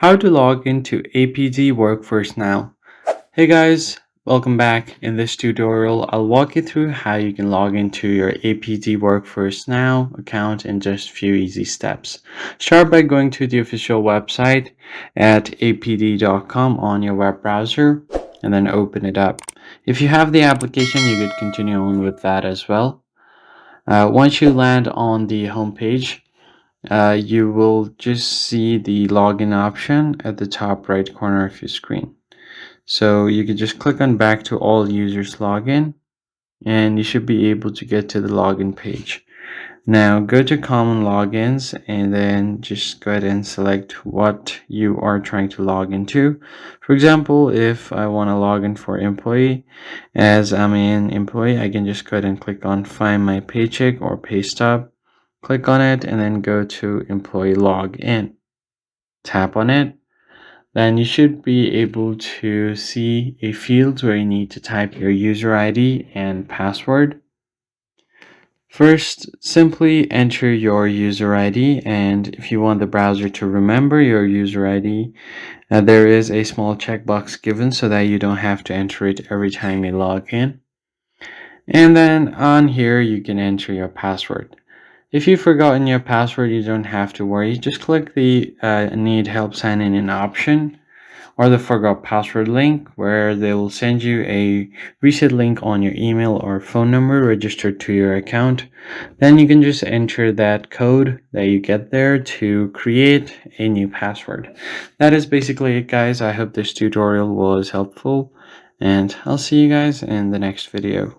How to log into ADP Workforce Now. Hey guys, welcome back. In this tutorial, I'll walk you through how you can log into your ADP Workforce Now account in just a few easy steps. Start by going to the official website at apd.com on your web browser and then open it up. If you have the application, you could continue on with that as well. Once you land on the home page, you will just see the login option at the top right corner of your screen. So you can just click on back to all users login and you should be able to get to the login page. Now go to common logins and then just go ahead and select what you are trying to log into. For example, if I want to log in for employee, as I'm an employee, I can just go ahead and click on find my paycheck or pay stub. Click on it and then go to employee login. Tap on it. Then you should be able to see a field where you need to type your user ID and password. First, simply enter your user ID, and if you want the browser to remember your user ID, there is a small checkbox given so that you don't have to enter it every time you log in. And then on here, you can enter your password. If you've forgotten your password, you don't have to worry. Just click the Need Help Sign In option or the Forgot Password link, where they will send you a reset link on your email or phone number registered to your account. Then you can just enter that code that you get there to create a new password. That is basically it, guys. I hope this tutorial was helpful, and I'll see you guys in the next video.